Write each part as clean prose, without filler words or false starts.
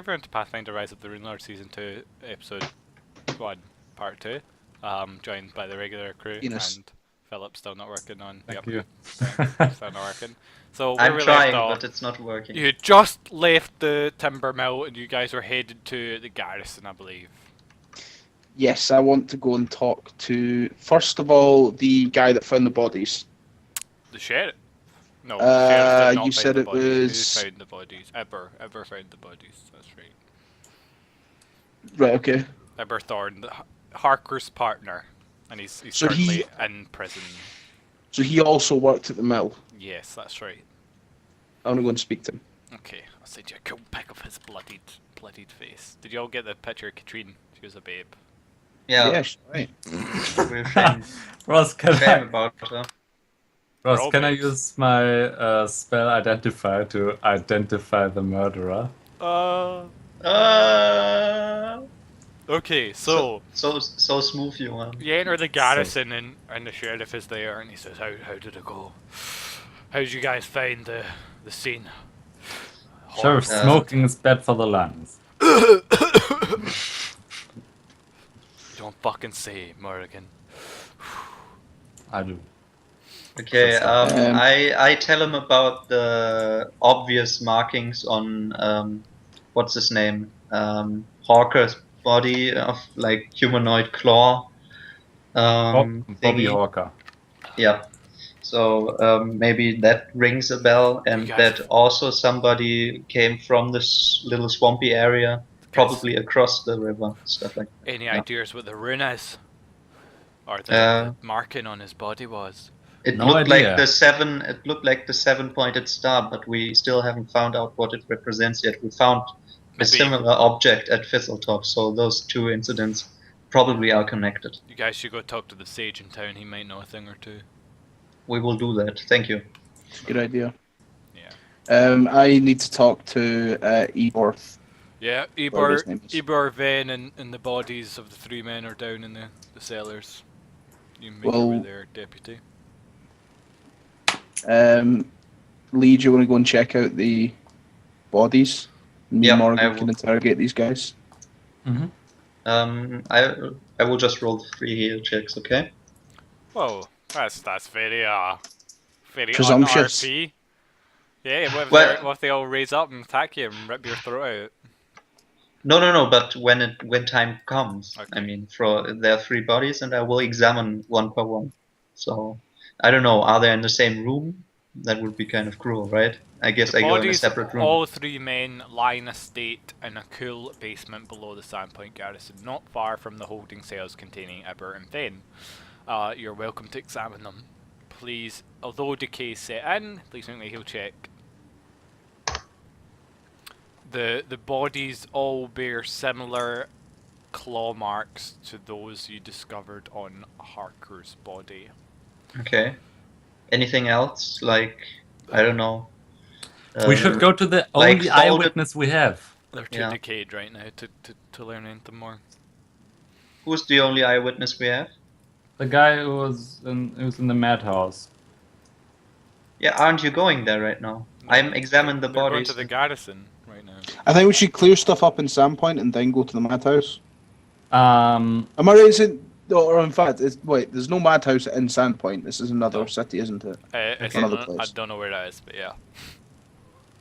everyone to Pathfinder Rise of the Runelords Season 2, Episode 1, Part 2. Joined by the regular crew, Enos. and Philip's still not working on... Thank yep, you. still not working. So where I'm we trying, left off, but it's not working. you just left the timber mill and you guys were headed to the garrison, I believe. Yes, I want to go and talk to, first of all, the guy that found the bodies. The sheriff? No, the sheriff did not you find said the it bodies. was- Who found the bodies? Eber found the bodies, that's right. Right, okay. Eber Thorn, Harker's partner. And he's So currently in prison. So he also worked at the mill. Yes, that's right. I want to go and speak to him. Okay, I'll send you a cool pic of his bloodied face. Did you all get the picture of Katrine? She was a babe. Yeah, Yes, right. we're shame, Ross, can shame about her. Ross, can I Robots. use my spell Identify to identify the murderer? Okay, so So smooth you are. you enter the garrison and the sheriff is there and he says, how did it go? How did you guys find the scene? Sheriff, smoking is bad for the lungs. Don't fucking say, Morrigan. I do. Okay, Um, I tell him about the obvious markings on what's his name? Hawker's body of like humanoid claw. Bobby Thingy. Hawker. Yeah. So maybe that rings a bell, and You that guys- also somebody came from this little swampy area, probably across the river, stuff like that. Any Yeah. ideas what the rune is? Or the, Uh, the marking on his body was? It No looked idea. like the seven. It looked like the seven-pointed star, but we still haven't found out what it represents yet. We found a Maybe similar object at Fizzletop, so those two incidents probably are connected. you guys should go talk to the sage in town, he might know a thing or two. We will do that. Thank you. It's a good idea. Yeah. I need to talk to Ebor. Yeah, Whatever his name is. Ebor, Ven, and the bodies of the three men are down in the cellars. You make Well- your way there, deputy. Lee, do you want to go and check out the bodies? Me Yeah, and I Morgan will. can interrogate these guys. I will just roll 3 heal checks. Okay. Whoa, that's very very Presumptuous. un-RP. Yeah, Well- what if they all raise up and attack you and rip your throat out? No. But when time comes, Okay. I mean, there are 3 bodies, and I will examine one per one. So I don't know. Are they in the same room? That would be kind of cruel, right? I guess I go in a Bodies separate of room. all three men lie in a state in a cool basement below the Sandpoint Garrison, not far from the holding cells containing Eber and Fen. You're welcome to examine them. Please, although decay set in, please make me a heal check. The bodies all bear similar claw marks to those you discovered on Harker's body. Okay. Anything else? Like, I don't know. We should go to the like only folded- eyewitness we have. They're too Yeah. decayed right now to learn anything more. Who's the only eyewitness we have? The guy who was in the madhouse. Yeah, aren't you going there right now? I'm examining the We're going bodies. to the garrison right now. I think we should clear stuff up in Sandpoint and then go to the madhouse. Um, Am I right in saying... Or in fact, wait, there's no madhouse in Sandpoint. This is another No. city, isn't it? It's Another I place. don't know where that is, but yeah.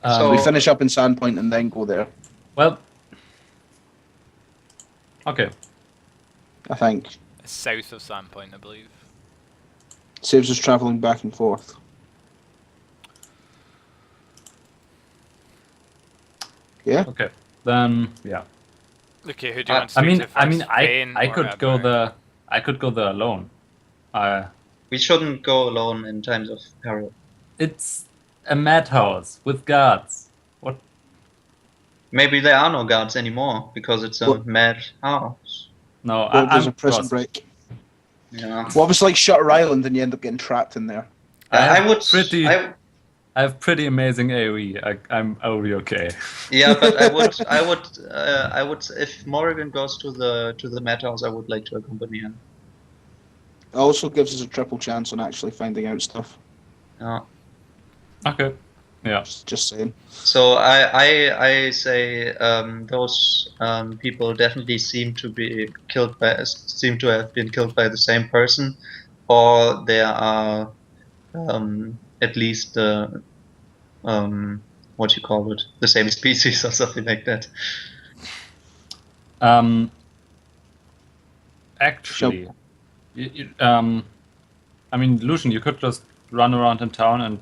So- We finish up in Sandpoint and then go there, well, okay. I think. It's south of Sandpoint, I believe. Saves us travelling back and forth. Yeah? Okay, then yeah. Okay, who do you want to I speak mean, to first? I Fen or could go Eber? I could go there alone. We shouldn't go alone in times of peril. It's a madhouse with guards. What? Maybe there are no guards anymore because it's a What? mad house. No, Well, there's I'm a prison Ross. break. Yeah. What if it's like Shutter Island and you end up getting trapped in there? I would. pretty. I, I have pretty amazing AOE. I'll be okay. yeah, but I would. If Morrigan goes to the madhouse, I would like to accompany him. It also gives us a triple chance on actually finding out stuff. Yeah. Okay. Yeah. Just saying. So I say those people definitely seem to have been killed by the same person, or there are at least what you call it, the same species or something like that. Actually, I mean, Lucian, you could just run around in town and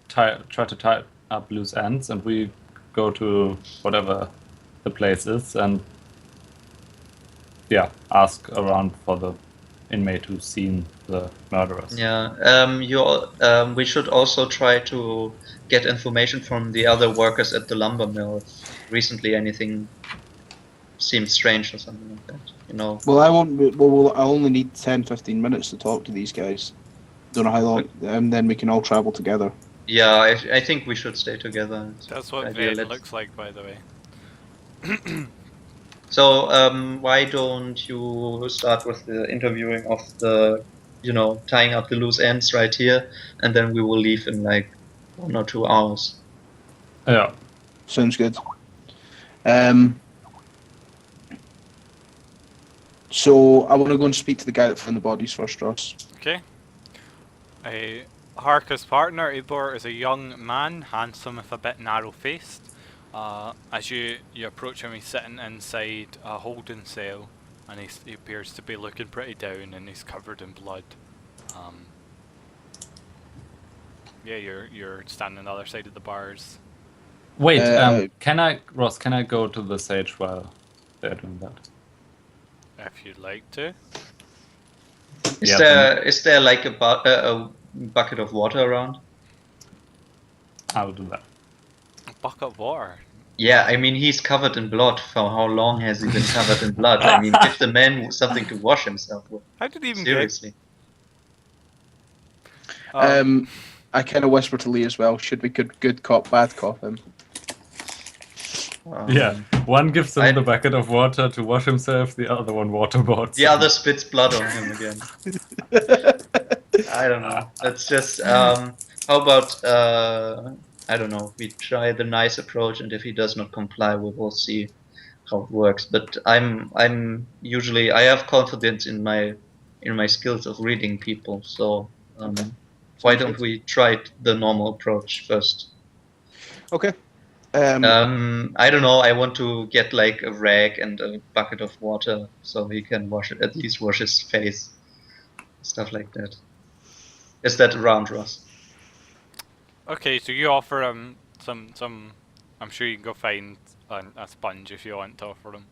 try to tie up loose ends, and we go to whatever the place is and ask around for the inmate who's seen the murderers. Yeah. We should also try to get information from the other workers at the lumber mill. If recently anything seems strange or something like that. You know. Well, I won't. Well, I only need 10-15 minutes to talk to these guys. Don't know how long, and then we can all travel together. Yeah, I think we should stay together. That's what idea. Ven looks like, by the way. So, why don't you start with the interviewing of the, tying up the loose ends right here, and then we will leave in like 1 or 2 hours. Yeah. Sounds good. So I want to go and speak to the guy that found the bodies first, Ross. Okay. Harker's partner, Ibor, is a young man, handsome with a bit narrow-faced. As you approach him, he's sitting inside a holding cell, and he appears to be looking pretty down, and he's covered in blood. Yeah, you're standing on the other side of the bars. Wait, can I go to the sage while they're doing that? If you'd like to. Is there like a bucket of water around? I'll do that. A bucket of water? Yeah, I mean, he's covered in blood. For how long has he been covered in blood? I mean, give the man something to wash himself with. How did he even Seriously. I kind of whisper to Lee as well. Should we good cop, bad cop him? Yeah, one gives him the bucket of water to wash himself, the other one waterboards. The other spits blood on him again. I don't know. That's just how about I don't know. We try the nice approach, and if he does not comply, we will see how it works. But I'm usually I have confidence in my skills of reading people. So why don't we try the normal approach first? Okay. I don't know. I want to get like a rag and a bucket of water so he can at least wash his face, stuff like that. Is that around, Ross? Okay, so you offer him some. I'm sure you can go find a sponge if you want to offer him.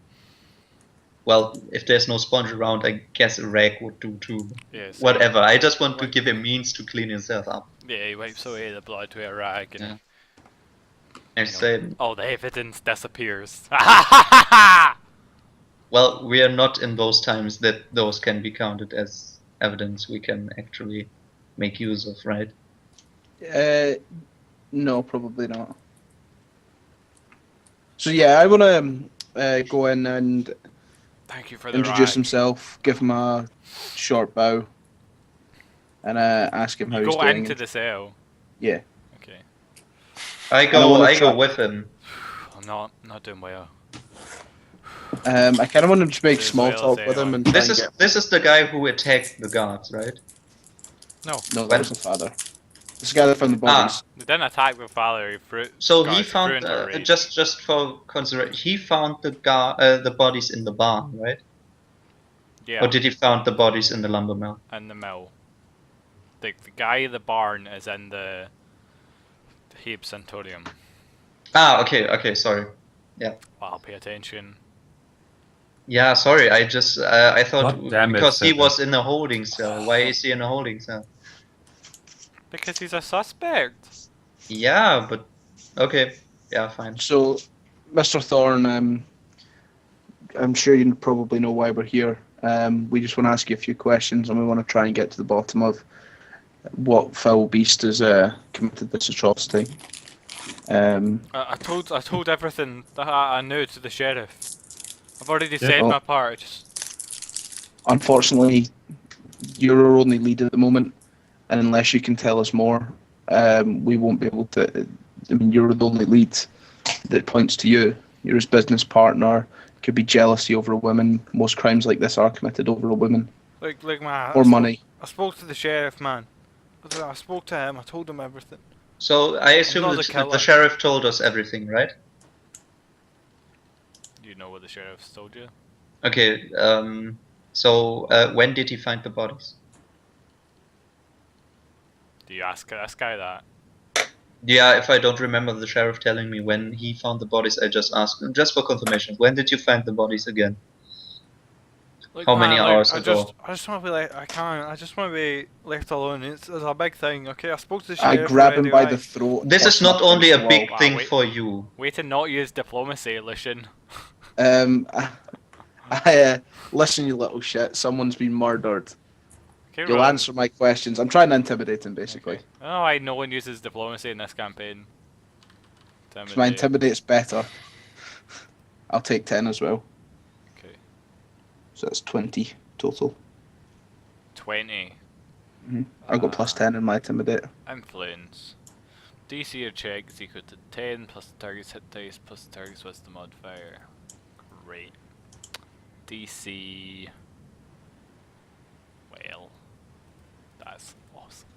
Well, if there's no sponge around, I guess a rag would do too. Yeah, so whatever. I just want to give him means to clean himself up. Yeah, he wipes away the blood with a rag and. I say, all the evidence disappears. Well, we are not in those times that those can be counted as evidence we can actually make use of, right? No, probably not. So yeah, I want to go in and Thank you for the introduce rag. himself, give him a short bow, and ask him how You he's go doing. into the cell. Yeah. Okay. I go with him. I'm not doing well. I kind of want to just make As small well talk as with him anyone. and try This and is get... this is the guy who attacked the guards, right? No. No, that was the father. This guy that found the bodies. They didn't attack the father. He threw. So guys he found threw into a rage. just for consideration, he found the bodies in the barn, right? Yeah. Or did he found the bodies in the lumber mill? In the mill. The guy in the barn is in the Habe Santorium. Okay, sorry. I'll pay attention. Yeah, sorry. I just I thought God damn it, because he Stefan. was in a holding cell. Why is he in a holding cell? Because he's a suspect. Yeah, but okay. Yeah, fine. So, Mr. Thorne, I'm sure you probably know why we're here. We just want to ask you a few questions, and we want to try and get to the bottom of what foul beast has committed this atrocity. I told everything that I knew to the sheriff. I've already said Oh. my part. Unfortunately, you're our only lead at the moment, and unless you can tell us more, we won't be able to. I mean, you're the only lead that points to you. You're his business partner. Could be jealousy over a woman. Most crimes like this are committed over a woman. Like man. Or money. I spoke to the sheriff, man. I spoke to him. I told him everything. So I assume not that a killer. the sheriff told us everything, right? You know what the sheriff's told you? Okay. So when did he find the bodies? Do you ask this guy that? Yeah, if I don't remember the sheriff telling me when he found the bodies, I just asked him, just for confirmation. When did you find the bodies again? Like, How many hours ago? I just want to be like, I just want to be left alone. It's a big thing, okay? I spoke to the I sheriff. grab him already, by right? the throat. and This toss is him not up only a against the big wall. thing wait. for you. Way to not use diplomacy, Lucian. Listen, you little shit. Someone's been murdered. Okay, You'll Ron. answer my questions. I'm trying to intimidate him, basically. Oh, no one uses diplomacy in this campaign. So my intimidate's better. I'll take 10 as well. Okay. So that's 20 total. 20. I got plus 10 in my intimidate. Influence. DC or check is equal to 10 plus the target's hit dice plus the target's wisdom modifier. Great. DC. Well, that's awesome.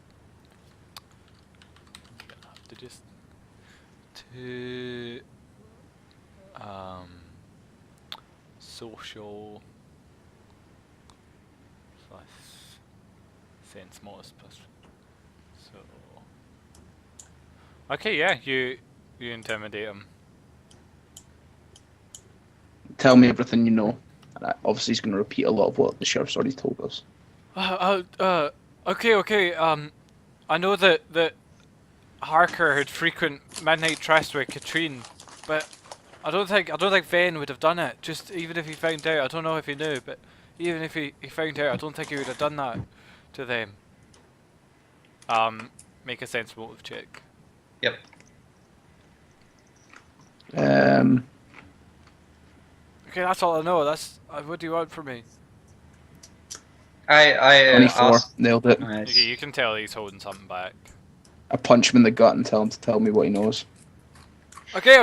I'm gonna have to just social plus sense modus plus so. Okay, yeah, you intimidate him. Tell me everything you know. And obviously he's going to repeat a lot of what the sheriff's already told us. Okay. I know that Harker had frequent midnight trysts with Katrine, but I don't think Ven would have done it. Just even if he found out, I don't know if he knew, but even if he found out, I don't think he would have done that to them. Make a sense motive check. Yep. Okay, that's all I know. That's what do you want from me? I 24. asked. Nailed it. Nice. Okay, you can tell he's holding something back. I punch him in the gut and tell him to tell me what he knows. Okay,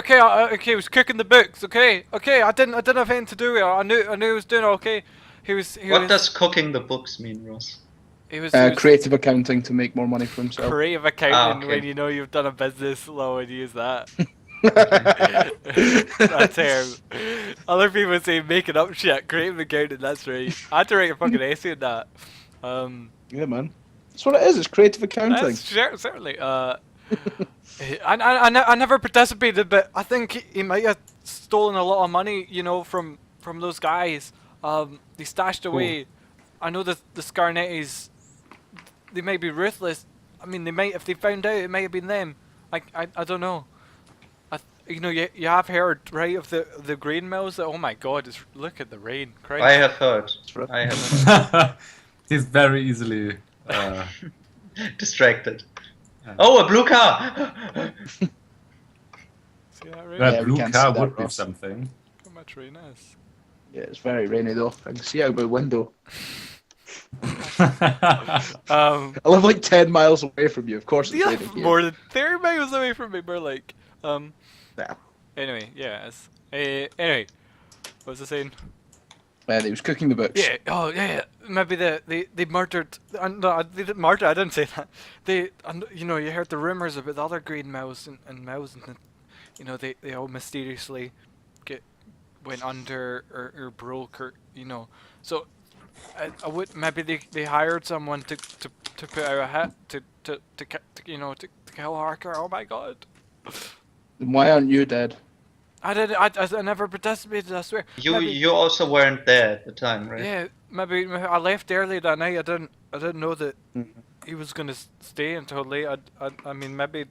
he was cooking the books. Okay, I didn't have anything to do with it. I knew he was doing okay. What does cooking the books mean, Ross? He was Creative accounting to make more money for himself. creative accounting okay. when you know you've done a business law and use that. That's terrible. Other people say making up shit, creative accounting. That's right. I had to write a fucking essay on that. Yeah, man. That's what it is. It's creative accounting. That's certainly. I never participated, but I think he might have stolen a lot of money, you know, from those guys. They stashed away. I know the Scarnettis, they might be ruthless. I mean, they might, if they found out, it might have been them. I don't know. You know, you have heard, right, of the grain mills. That, oh my God, look at the rain. Christ. I have heard. He's very easily Distracted. Oh, a blue car! See that rain? that Yeah, we blue can't car see that, would be Ross. something. Look how much rain is. Yeah, it's very rainy though. I can see out the window. Um, I live like 10 miles away from you. Of course it's yeah, raining here. more than 30 miles away from me, more like. Yeah. Anyway, yeah. Anyway, what was I saying? He was cooking the books. Yeah. Oh, yeah. Maybe they murdered. No, they didn't murder. I didn't say that. You know, you heard the rumors about the other grain mills and mills, and you know, they all mysteriously went under or broke, or you know. So I would maybe they hired someone to put out a hit to kill Harker. Oh my God. Then why aren't you dead? I never participated, I swear. You also weren't there at the time, right? Yeah, maybe I left early that night. I didn't know that he was gonna stay until late. I mean, maybe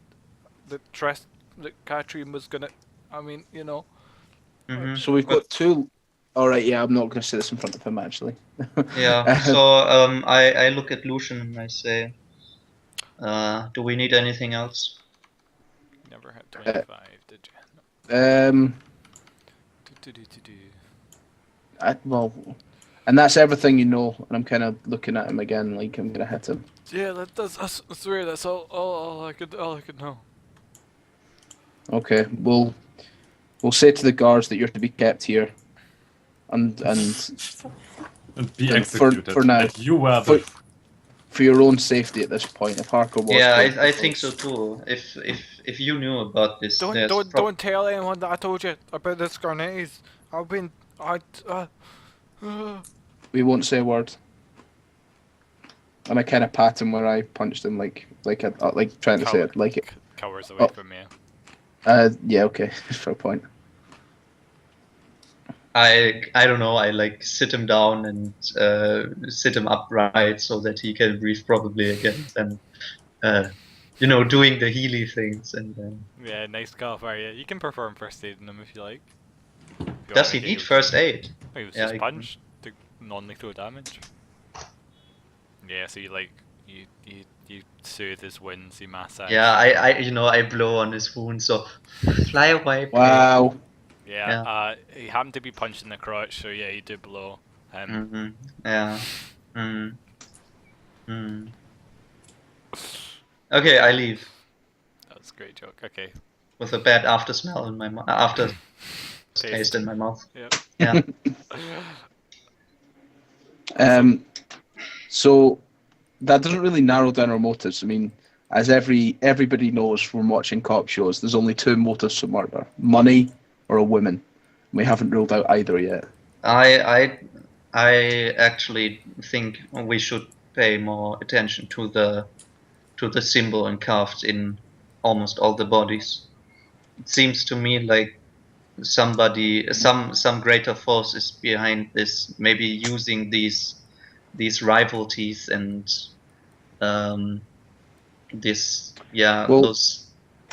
the trust that Katrin was gonna. I mean, you know. Mm-hmm. So we've got two. All right, yeah, I'm not going to say this in front of him actually. Yeah. So I look at Lucian and I say, do we need anything else? Never had 25, did you? Well, and that's everything you know. And I'm kind of looking at him again, like I'm going to hit him. Yeah, I swear that's all I could know. Okay, we'll say to the guards that you're to be kept here, and And be And executed. for now. That you were the... for your own safety at this point, if Harker was Yeah, killed I think before- so too. If you knew about this, there's Don't tell anyone that I told you about the Scarnettes. I've been We won't say a word. And I kind of pat him where I punched him, like trying to say it, like it. cowers away Oh. from you. Yeah, okay, fair point. I don't know. I like sit him down and sit him upright so that he can breathe probably again. And doing the Healy things. And then Yeah, nice call for you. You can perform first aid on him if you like. If you does want he me need to. first aid? Oh, he was Yeah, just I- punched to non-lethal damage. Yeah, so you soothe his wounds, you massage. Yeah, I blow on his wound. So fly away. pain. Wow. Yeah, he happened to be punched in the crotch, so yeah, you do blow him. Mm-hmm. Yeah. Mm. Mm. Okay, I leave That was a great joke. Okay. with a bad after smell in my mouth. After taste in my mouth. Yep. Yeah. So that doesn't really narrow down our motives. I mean, as everybody knows from watching cop shows, there's only two motives for murder: money or a woman. We haven't ruled out either yet. I actually think we should pay more attention to the symbol encarved in almost all the bodies. It seems to me like some greater force is behind this, maybe using these rivalries and those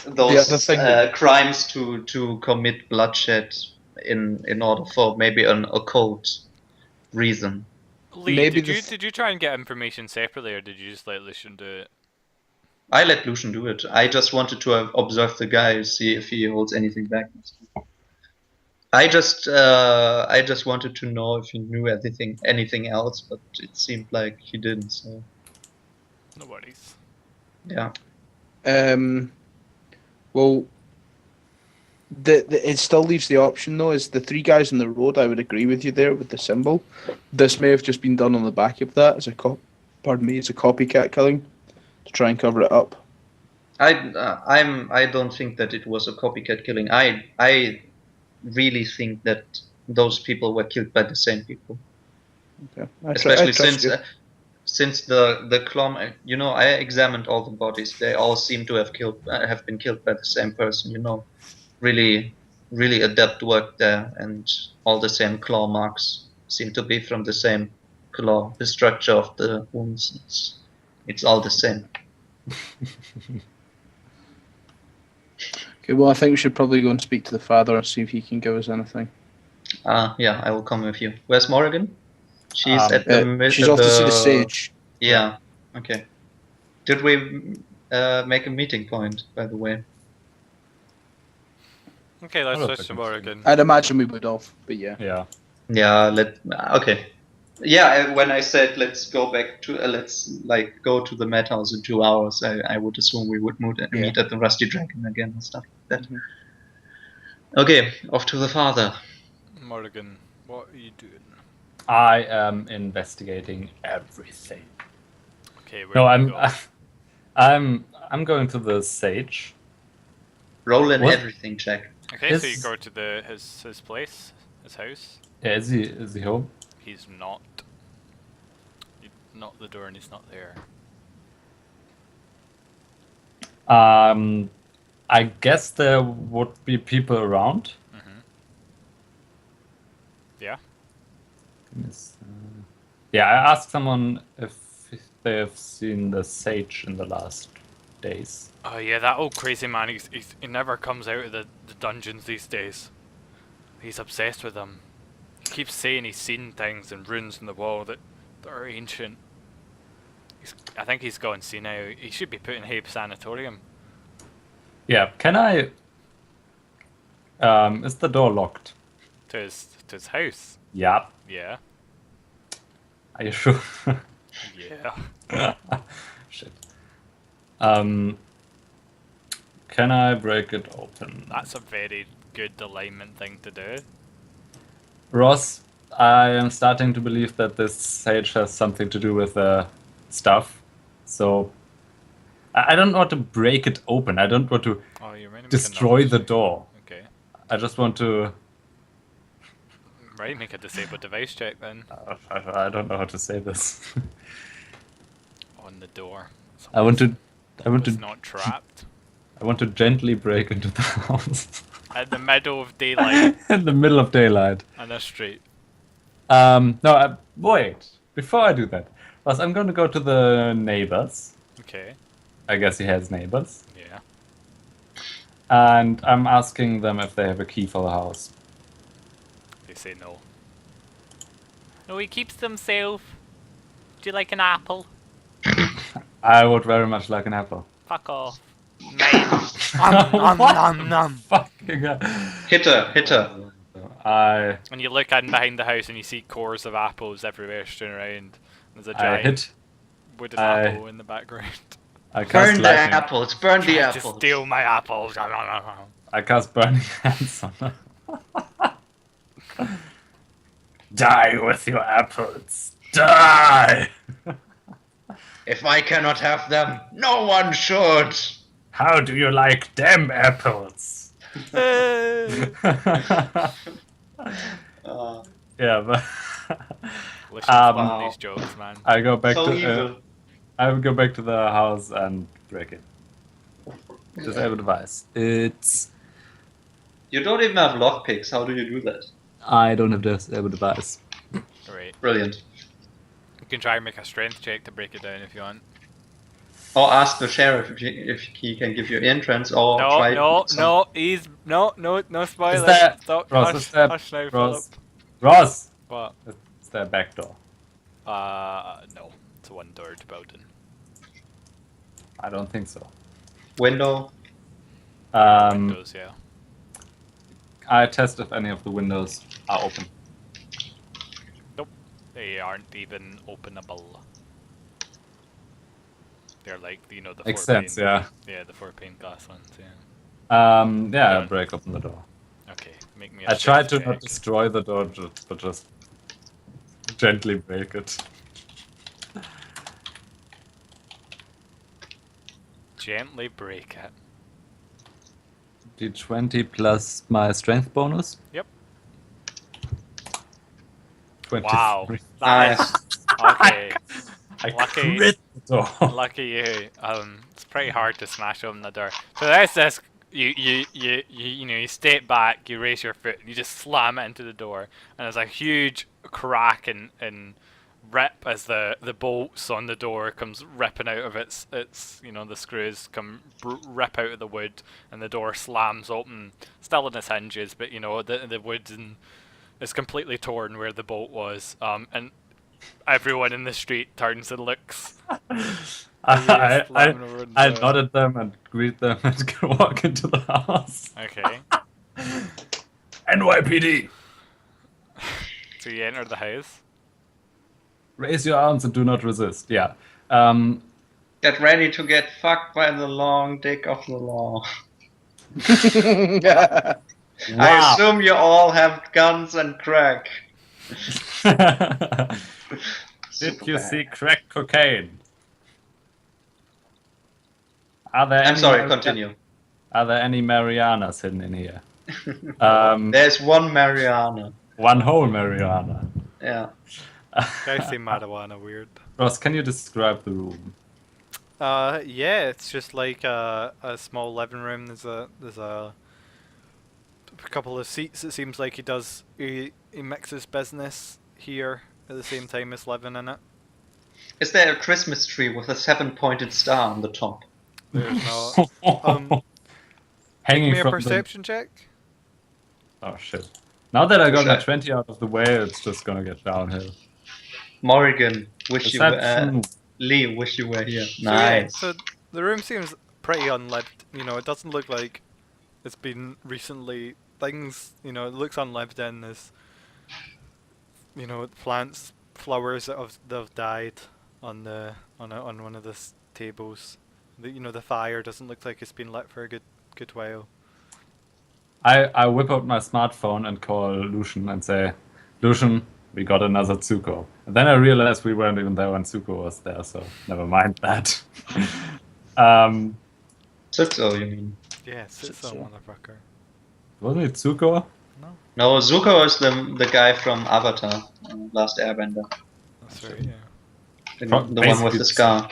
other thing crimes to commit bloodshed in order for maybe an occult reason. Lee, Maybe did you try and get information separately, or did you just let Lucian do it? I let Lucian do it. I just wanted to observe the guy, see if he holds anything back. I just wanted to know if he knew anything else, but it seemed like he didn't. So No worries. yeah. Well, it still leaves the option though. Is the three guys on the road? I would agree with you there with the symbol. This may have just been done on the back of that as a it's a copycat killing to try and cover it up. I don't think that it was a copycat killing. I really think that those people were killed by the same people. Okay. Especially since the claw, I examined all the bodies. They all seem to have been killed by the same person. Really, really adept work there, and all the same claw marks seem to be from the same claw. The structure of the wounds, it's all the same. Okay, well, I think we should probably go and speak to the father and see if he can give us anything. Yeah, I will come with you. Where's Morrigan? She's at the. She's off to see the sage. Yeah. Okay. Did we make a meeting point, by the way? Okay, let's I don't switch think to it's Morrigan. I'd imagine we would have, but yeah. Yeah. Yeah. Okay. Yeah. When I said let's go back to go to the madhouse in 2 hours, I would assume we would meet at the Rusty Dragon again and stuff like that. Mm-hmm. Okay. Off to the father. Morrigan, what are you doing? I am investigating everything. Okay, where No, do you I'm go? I'm going to the sage. Roll an What? everything check. Okay, so you His- go to his place, his house. Yeah, is he home? He's not. You knock the door and he's not there. I guess there would be people around. Yeah. Yes, yeah, I asked someone if they have seen the sage in the last days. Oh yeah, that old crazy man. He never comes out of the dungeons these days. He's obsessed with them. He keeps saying he's seen things and runes in the wall that are ancient. I think he's gone senile. He should be put in Habe Sanatorium. Yeah, can I? Is the door locked? To his house. Yeah. Yeah. Are you sure? Yeah. Shit. Can I break it open? That's a very good alignment thing to do. Ross, I am starting to believe that this sage has something to do with stuff. So I don't want to break it open. I don't want to Oh, you're ready to make a destroy the noise. door. Okay. I just want to. Right, make a disable device check then. I don't know how to say this. On the door. So I want to. it's not trapped. I want to gently break into the house At the middle of daylight in the middle of daylight. on a street. No, wait. Before I do that, Ross, I'm going to go to the neighbors. Okay. I guess he has neighbors. Yeah. And I'm asking them if they have a key for the house. They say no. No, he keeps them safe. Do you like an apple? I would very much like an apple. Fuck off. Mine. Nom nom. Fucking hell. Hit her. And you look in behind the house and you see cores of apples everywhere strewn around. There's a I giant hit. wooden apple in the background. I cast Burn the lightning. apples. Burn the Just apples. steal my apples. I cast burning hands on her. Die with your apples. Die! If I cannot have them, no one should. How do you like them apples? Yeah, but Listen to these jokes, man. I go back So to evil. I will go back to the house and break it. Disable device. It's You don't even have lockpicks. How do you do that? I don't have disable device. Right. Brilliant. You can try and make a strength check to break it down if you want. Or ask the sheriff if he can give you entrance, or No, try. no spoilers. Is there- Stop. Ross, Hush, is there- hush now, Ross? Philip. Ross, What? is there a back door? No. It's a one-doored building. I don't think so. Window. Windows, yeah. I test if any of the windows are open. They aren't even openable. They're like, you know, the Makes 4 pane. sense, yeah. Yeah, the 4 pane glass ones, yeah. Yeah, Yeah. break open the door. Okay, make me a I tried to strength not check. destroy the door, but just gently break it. Gently break it. D20 plus my strength bonus. Yep. 23. Wow. Nice. Okay. I Lucky. crit the door. Lucky you. It's pretty hard to smash open the door. So there's this. You step back, you raise your foot, and you just slam it into the door, and there's a huge crack and rip as the bolts on the door comes ripping out of its the screws come rip out of the wood, and the door slams open, still in its hinges, but the wood is completely torn where the bolt was, and everyone in the street turns and looks. I I nod at them and greet them and walk into the house. Okay. NYPD! So you enter the house. Raise your arms and do not resist. Yeah. Get ready to get fucked by the long dick of the law. I Wow. assume you all have guns and crack. Did you see crack cocaine? Are there I'm any sorry, continue. Are there any Marianas hidden in here? There's one Mariana. One whole Mariana. Yeah. Guys say marijuana weird. Ross, can you describe the room? Yeah, it's just like a small living room. There's a couple of seats. It seems like he mixes business here at the same time as living in it. Is there a Christmas tree with a 7-pointed star on the top? There's not. Hanging Give me a from perception check. Oh shit. Now that I got my Percep- 20 out of the way, it's just gonna get downhill. Morrigan, wish you were, Perception. Lee, wish you were here. So, yeah, Nice. so the room seems pretty unlived. It doesn't look like it's been recently. Things, it looks unlived in. There's, plants, flowers that have died on one of the tables. The fire doesn't look like it's been lit for a good good while. I whip out my smartphone and call Lucian and say, Lucian, we got another Tsuko. And then I realized we weren't even there when Tsuko was there, so never mind that. Zuko, you mean? Yes, it's a motherfucker. Wasn't it Tsuko? No, No, Zuko is the guy from Avatar, Last Airbender. that's right. Yeah. The one with Basically the scar.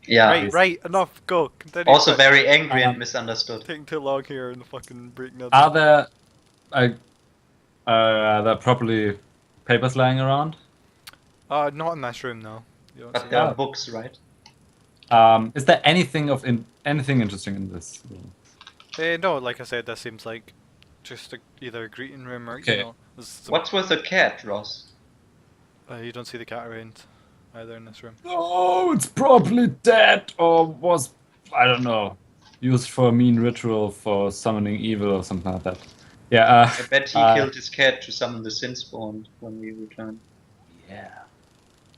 Yeah. Right. Enough. Go. Continue. Also quick. very angry and misunderstood. Taking too long here and fucking breaking up. Are there properly papers lying around? Not in this room, no. You don't But see there that. are books, right? Is there anything anything interesting in this room? No, like I said, this seems like just either a greeting room or Okay. you know. There's some, What's with the cat, Ross? you don't see the cat around either in this room. Oh, it's probably dead or was, I don't know, used for a mean ritual for summoning evil or something like that. Yeah. I bet he killed his cat to summon the sin spawn when we return. Yeah.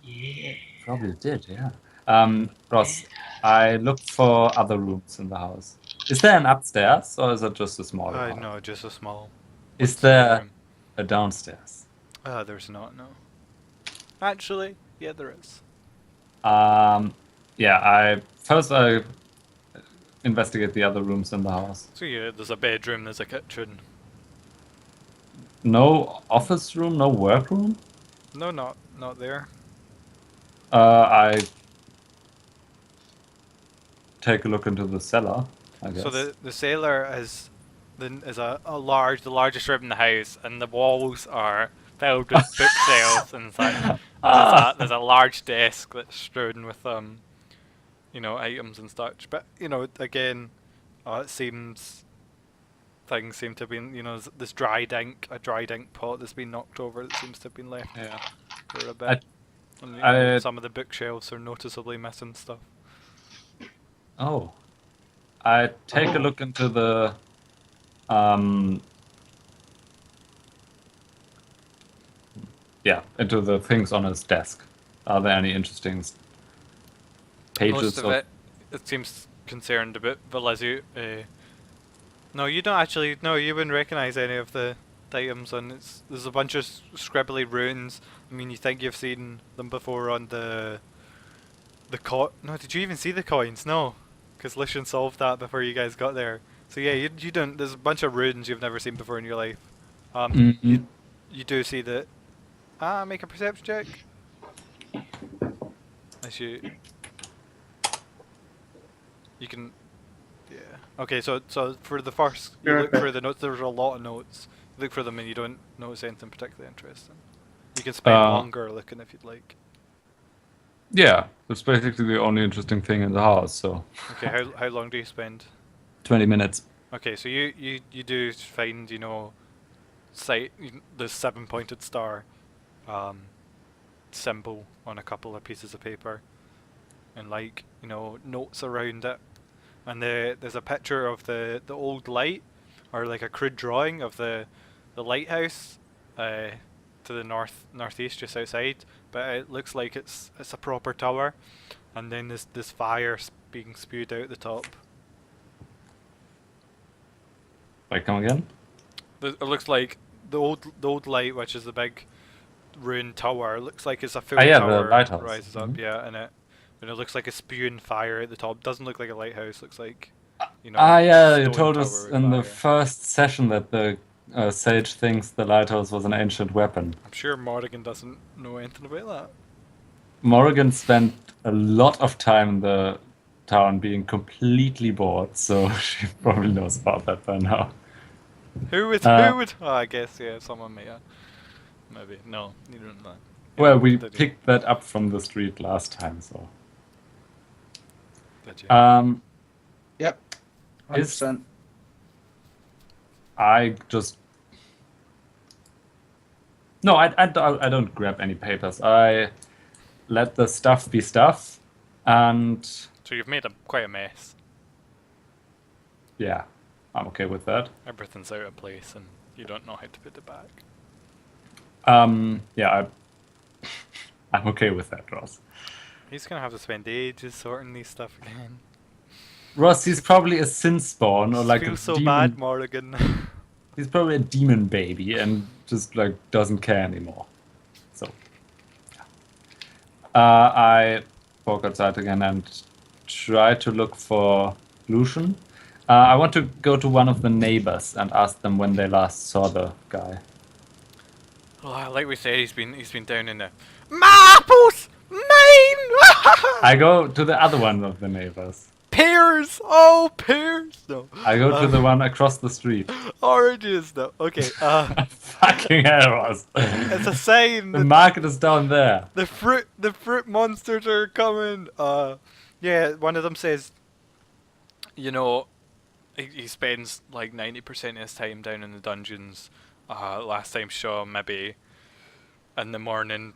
Yeah. Probably did, yeah. Ross, I looked for other rooms in the house. Is there an upstairs or is it just a small house? No, just a small. Is one-story there room. a downstairs? There's not, no. Actually, yeah, there is. Yeah, I investigate the other rooms in the house. So yeah, there's a bedroom, there's a kitchen. No office room, no workroom? No, not there. I take a look into the cellar, I guess. So the cellar is the largest room in the house, and the walls are filled with bookshelves inside. And there's a large desk that's strewn with items and such. But again, things seem to have been there's this a dried ink pot that's been knocked over that seems to have been left Yeah. for a bit. And some of the bookshelves are noticeably missing stuff. Oh. I take a look into the into the things on his desk. Are there any interesting pages Most of it seems concerned about Valizu. No, you don't actually. No, you wouldn't recognize any of the items on it. There's a bunch of scribbly runes. I mean, you think you've seen them before on the No, did you even see the coins? No, because Lucian solved that before you guys got there. So yeah, you don't. There's a bunch of runes you've never seen before in your life. You do see that. Make a perception check. As you can. Yeah. Okay, so for the first, you look through the notes. There's a lot of notes. You look for them and you don't notice anything particularly interesting. You can spend longer looking if you'd like. Yeah, that's basically the only interesting thing in the house, so... Okay, how long do you spend? 20 minutes. Okay, so you do find, the 7-pointed star symbol on a couple of pieces of paper. And notes around it. And there's a picture of the old light, or like a crude drawing of the lighthouse to the northeast, just outside. But it looks like it's a proper tower, and then this fire being spewed out the top. Wait, come again? It looks like the old light, which is the big ruined tower. Looks like it's a full the tower. lighthouse. Rises up, yeah, and it looks like a spewing fire at the top. Doesn't look like a lighthouse. Looks like you you told tower us with in the fire. first session that the sage thinks the lighthouse was an ancient weapon. I'm sure Morrigan doesn't know anything about that. Morrigan spent a lot of time in the town being completely bored, so she probably knows about that by now. Who would? Oh, I guess someone may. Maybe no, you don't know. Well, we Did you? picked that up from the street last time, so. Did you? Yep. 100%. I just... No, I don't grab any papers. I let the stuff be stuff, and So you've made quite a mess. yeah, I'm okay with that. Everything's out of place, and you don't know how to put it back. Yeah, I'm okay with that, Ross. He's gonna have to spend ages sorting these stuff again. Ross, he's probably a sin spawn or like I feel a so demon. bad, Morgan. He's probably a demon baby and just like doesn't care anymore. So I walk outside again and try to look for Lucian. I want to go to one of the neighbors and ask them when they last saw the guy. Oh, like we said, he's been down in the Maples, Maine. I go to the other one of the neighbors. Pears, oh pears. No, I go to the one across the street. oranges. No, okay. Fucking hell, Ross. It's a sign. The market is down there. The fruit monsters are coming. Yeah, one of them says, you know, he spends like 90% of his time down in the dungeons. Last time saw him maybe in the morning,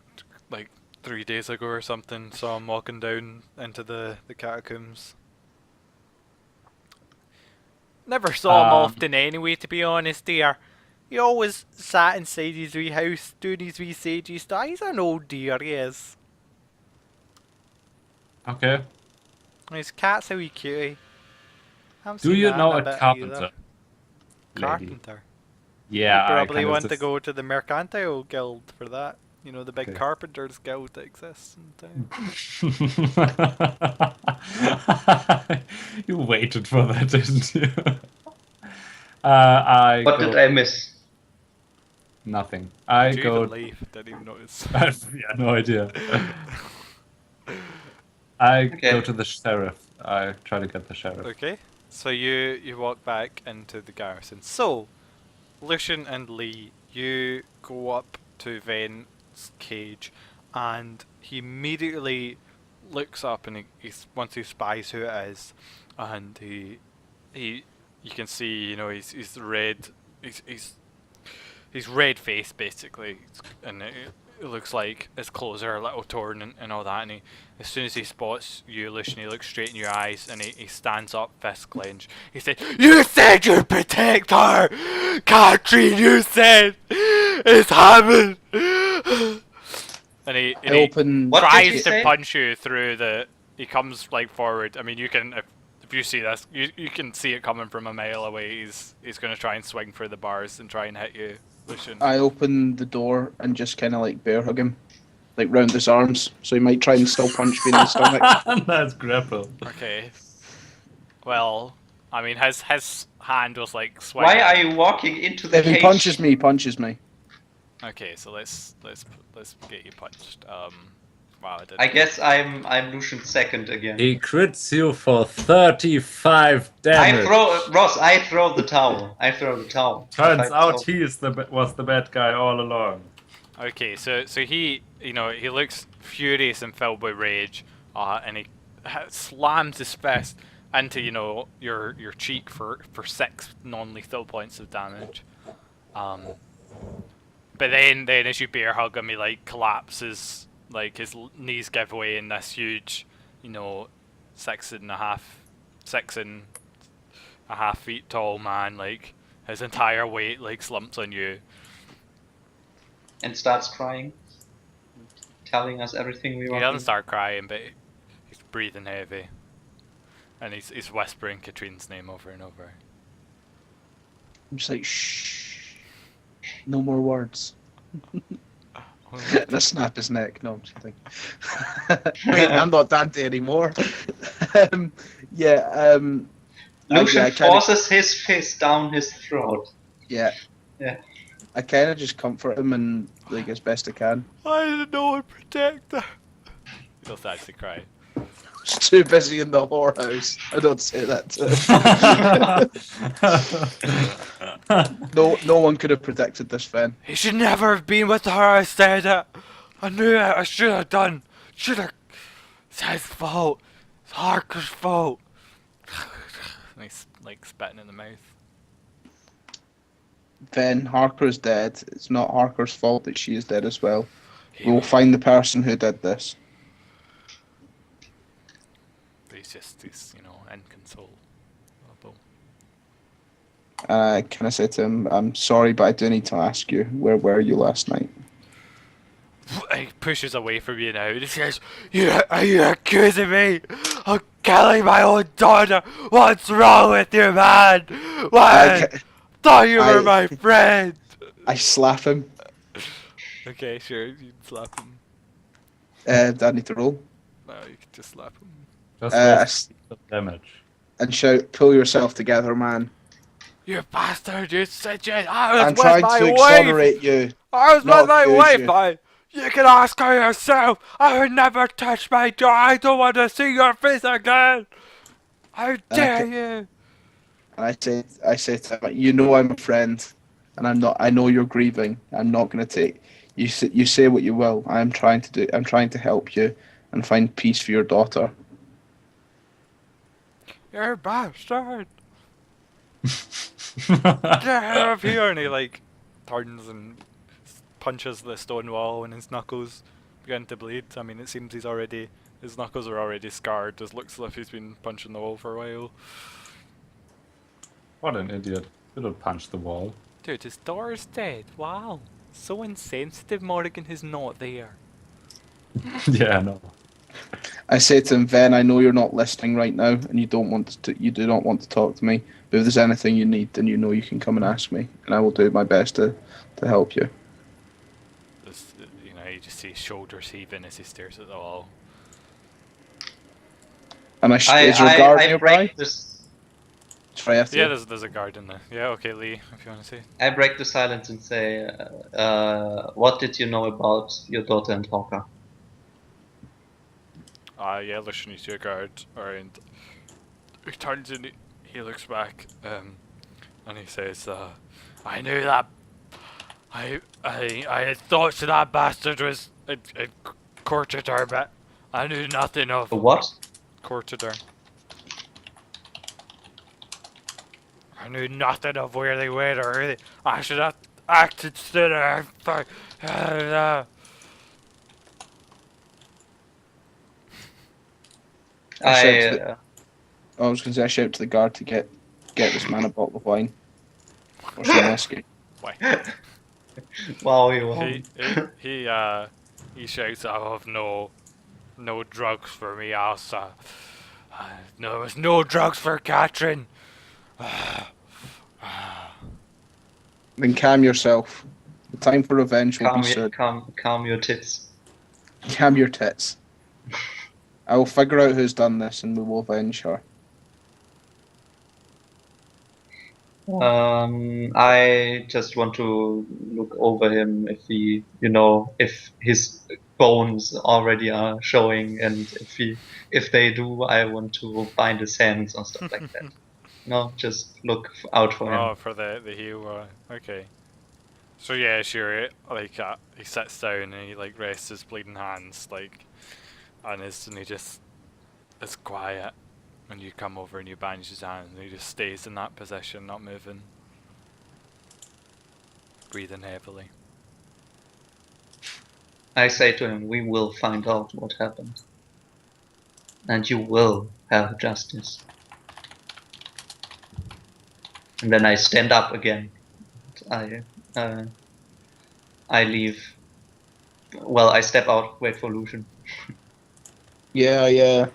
like 3 days ago or something. Saw him walking down into the catacombs. Never saw him often anyway, to be honest, dear. He always sat inside his wee house doing his wee sagey stuff. He's an old dear, he is. Okay. His cat's a wee cutie. Haven't Do seen you that know in a bit carpenter? either. Lady? Carpenter. Yeah, You probably I want to go to the Mercantile Guild for that. You know, the big Okay. carpenters guild that exists in town. You waited for that, didn't you? I What go... did I miss? Nothing. I Did you go... even leave? Didn't even notice. yeah, no idea. I Okay. go to the sheriff. I try to get the sheriff. Okay, so you walk back into the garrison. So, Lucian and Lee, you go up to Ven's cage, and he immediately looks up, and once he spies who it is, and he you can see, you know, he's red, he's red faced basically, and it looks like his clothes are a little torn and all that, and as soon as he spots you, Lucian, he looks straight in your eyes, and he stands up, fist clenched. He said, "You said you'd protect her! Katrin, you said it's happened!" And he open. What did tries he to say? punch you through the... He comes like forward. I mean, you can... If you see this, you can see it coming from a mile away. He's going to try and swing through the bars and try and hit you, Lucian. I open the door and just kind of like bear hug him, like round his arms, so he might try and still punch me in the stomach. That's grapple. Okay. Well, I mean, his hand was like swinging. Why are you walking into the If he cage? punches me, he punches me. Okay, so let's get you punched. Wow, I did. I guess I'm Lucian's second again. He crits you for 35 damage. I throw the towel. Turns If I out throw- he was the bad guy all along. Okay, so he, you know, he looks furious and filled with rage, and he slams his fist into, you know, your cheek for 6 non-lethal points of damage. But then as you bear hug him, he like collapses, like his knees give way, and this huge, you know, 6.5 feet tall man, like his entire weight like slumps on you. and starts crying, telling us everything we He want. doesn't start crying, but he's breathing heavy, and he's whispering Katrine's name over and over. I'm just like, shh, no more words. And I snap his neck. No, I'm just kidding. Wait, I'm not Dante anymore. Lucian I kinda- forces his fist down his throat. Yeah. Yeah. I kind of just comfort him and like as best I can. I didn't know I'd protect her. He'll actually cry. Just too busy in the whorehouse. I don't say that to him. No one could have protected this Fen. He should never have been with her. I said it. I knew it. I should have done. Should have. It's his fault. It's Harker's fault. And he's like spitting in the mouth. Fen, Harker is dead. It's not Harker's fault that she is dead as well. We will find the person who did this. He's you know, inconsolable. Can I say to him, I'm sorry, but I do need to ask you, where were you last night? He pushes away from you now. He says, "Are you accusing me of killing my own daughter. What's wrong with you, man? What? Thought you were my friend. I slap him. Okay, sure, you can slap him. Do I need to roll? No, you can just slap him. Just roll damage. And shout, pull yourself together, man. You bastard, you bitch. I was I'm with trying my to wife. exonerate you. I was not with my accuse wife, you. man. You can ask her yourself. I would never touch my daughter. I don't want to see your face again. How dare you? And I say to him, you know I'm a friend, and I'm not. I know you're grieving. I'm not going to take. You say what you will. I'm trying to help you and find peace for your daughter. You're a bastard. Get out of here! And he like turns and punches the stone wall, and his knuckles begin to bleed. I mean, it seems his knuckles are already scarred. It looks as if he's been punching the wall for a while. What an idiot. You don't punch the wall. Dude, his daughter's dead. Wow. So insensitive. Morrigan is not there. Yeah, I know. I say to him, Ven, I know you're not listening right now, and you do not want to talk to me. But if there's anything you need, then you know you can come and ask me, and I will do my best to help you. You just see his shoulders heaving as he stares at the wall. And is there a guard nearby? break this. Yeah, there's a guard in there. Yeah, okay, Lee, if you want to say. I break the silence and say, what did you know about your daughter and Hawker? Yeah, listen, you see a guard around. He turns and he looks back, and he says, I knew that. I had thoughts that bastard was courted her, but I knew nothing of. What? Courted her. I knew nothing of where they went or who I should have acted sooner. I was going to say I shout to the guard to get this man a bottle of wine or some whiskey. Why? Wow, you He shouts, I have no drugs for me, Elsa. No, there's no drugs for Catherine. Then calm yourself. The time for revenge will be soon. calm your tits. Calm your tits. I will figure out who's done this and we will avenge her. I just want to look over him if his bones already are showing, and if they do, I want to bind his hands or stuff like that. No, just look out for him. Oh, for the heel. Okay. So yeah, sure. He sits down and he rests his bleeding hands on his, and he just is quiet. When you come over and you bandage his hand, and he just stays in that position, not moving, breathing heavily. I say to him, we will find out what happened. And you will have justice. And then I stand up again. I leave. Well, I step out, wait for Lucian. Yeah.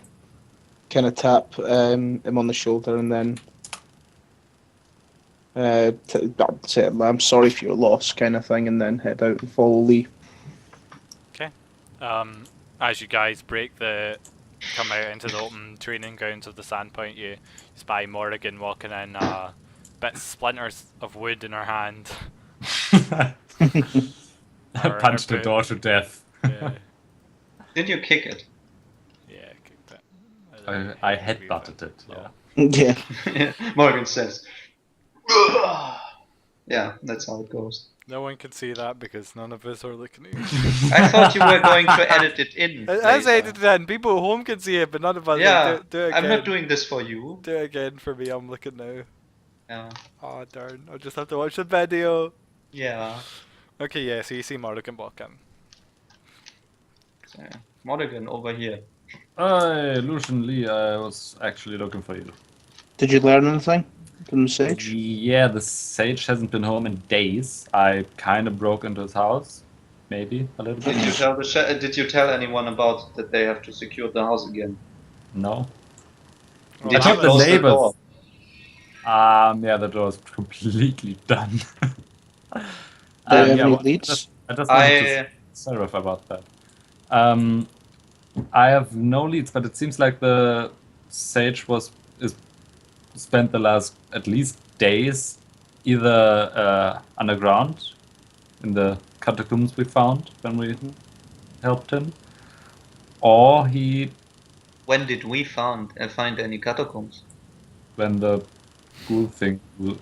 Kind of tap him on the shoulder and then say, I'm sorry for your loss, kind of thing, and then head out and follow Lee. Okay. As you guys come out into the open training grounds of the Sandpoint, you spy Morrigan walking in, bit splinters of wood in her hand. I punched the door to death. Yeah. Did you kick it? Yeah, I kicked it. I headbutted it, yeah. Morgan says, yeah, that's how it goes. No one can see that because none of us are looking at you. I thought you were going to edit it in. As I edited it in, people at home can see it, but none of us. Yeah, do it again. I'm not doing this for you. Do it again for me, I'm looking now. Yeah. Oh darn, I'll just have to watch the video. Yeah. Okay, yeah, so you see Morrigan walk in. Yeah. Morrigan over here. Hi, Lucian Lee, I was actually looking for you. Did you learn anything from the sage? Yeah, the sage hasn't been home in days. I kind of broke into his house, maybe a little bit. Did you tell anyone about that they have to secure the house again? No. Well, Did I you thought the close the neighbors. door? Yeah, the door is completely done. Do you have any well, leads? I just wanted to I sorry about that. I have no leads, but it seems like the sage is spent the last at least days either underground in the catacombs we found when we helped him, or when did we find any catacombs? when the ghoul thing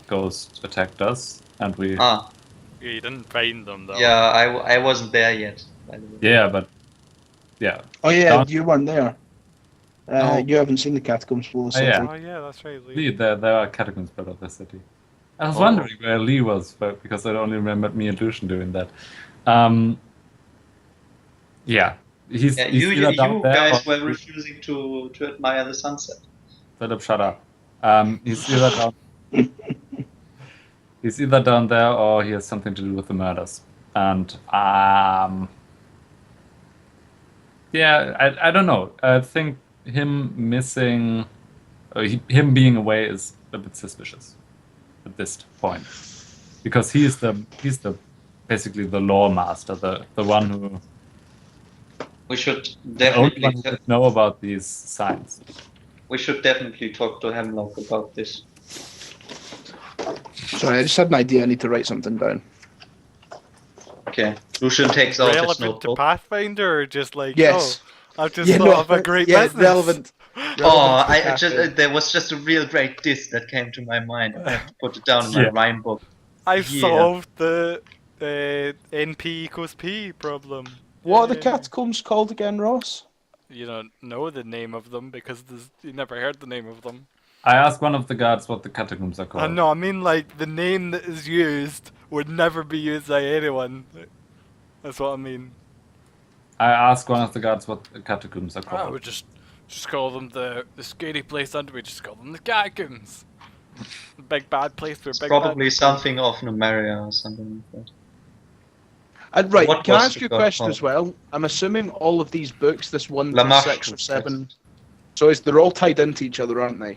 ghost attacked us and we Ah, You didn't find them though. yeah, I wasn't there yet, by the way. yeah, but yeah. Oh yeah, Down- you weren't there. No. You haven't seen the catacombs below the Oh, yeah. city. Oh yeah, that's right. Lee. Lee, there are catacombs below the city. I was Oh. wondering where Lee was, but because I only remembered me and Lucian doing that. Yeah, he's Yeah, he's you either down there guys or were refusing to admire the sunset. Philip, shut up. He's either down. He's either down there or he has something to do with the murders. And yeah, I don't know. I think him missing, him being away is a bit suspicious at this point, because he's the basically the law master, the one who We should the only definitely one who would know about these signs. talk to Hemlock about this. Sorry, I just had an idea. I need to write something down. Okay. Lucian takes out his Relevant to notebook. Pathfinder, or just like Yes. I've just Yeah, thought no, of a great yeah, business. relevant. Oh, relevant to Catherine. there was just a real great diss that came to my mind. I have to put it down in my Yeah. rhyme book. I've Yeah. solved the NP equals P problem. What are the Yay. catacombs called again, Ross? You don't know the name of them because you never heard the name of them. I asked one of the guards what the catacombs are called. No, I mean like the name that is used would never be used by anyone. That's what I mean. I asked one of the guards what the catacombs are I called. would just call them the scary place under. We just call them the catacombs. The big bad place where It's big probably bad something of Numeria or something like that. Right, What can I was ask the you a god question called? as well? I'm assuming all of these books, this 1 to Lamarche 6 or was 7, text. so they're all tied into each other, aren't they?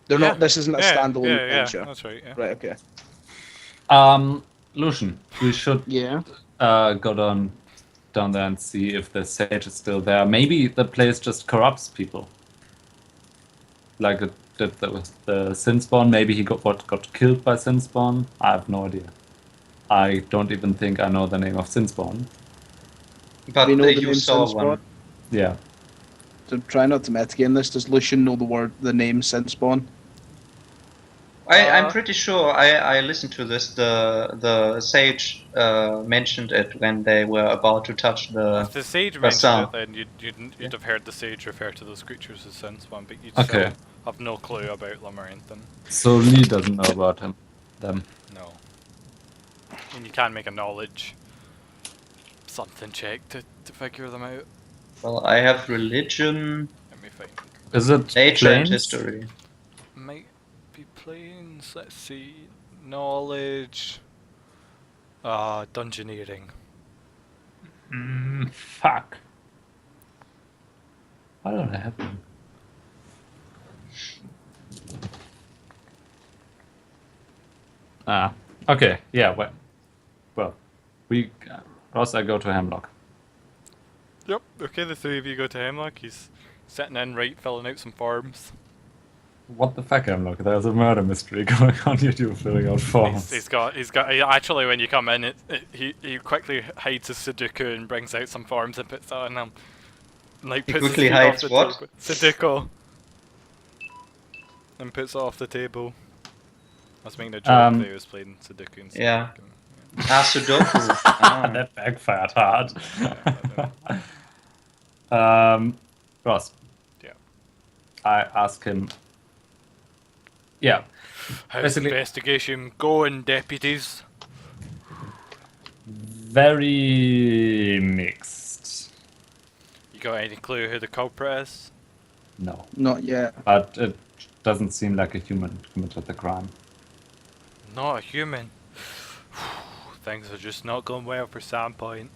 They're Yeah. not. This isn't a standalone adventure. Yeah, that's right. Yeah. Right. Okay. Lucian, we should Yeah. go down there and see if the sage is still there. Maybe the place just corrupts people, like it did with the Sinspawn. Maybe he got killed by Sinspawn. I have no idea. I don't even think I know the name of Sinspawn. But We know the you name saw Sunspawn. one. Yeah. So try not to metagame this. Does Lucian know the name Sinspawn? I'm pretty sure I listened to this. The sage mentioned it when they were about to touch the. If the sage Basan. mentioned it, then you'd have heard the sage refer to those creatures as Sinspawn, but you'd Okay. still have no clue about them or anything. So Lee doesn't know about them. No. And you can make a knowledge something check to figure them out. Well, I have religion, Let me find. Is it nature, and planes? history. Might be planes. Let's see. Knowledge. Dungeoneering. Fuck. Why don't I have them? Okay. Yeah. Well, Ross, I go to Hemlock. Yep. Okay, the three of you go to Hemlock. He's sitting in right, filling out some forms. What the fuck, Hemlock? There's a murder mystery going on. You're filling out forms. He's got. Actually, when you come in, he quickly hides his Sudoku and brings out some forms and puts that on them. Like He puts his quickly feet off hides the what? table. Sudoku. And puts it off the table. I was making a joke that he was playing Sudoku and Yeah. Sudoku. Sudoku. Ah. That backfired hard. Ross. Yeah. I ask him. Yeah. How's Basically- investigation going, deputies? Very mixed. You got any clue who the culprit is? No. Not yet. But it doesn't seem like a human committed the crime. Not a human. Things are just not going well for Sandpoint.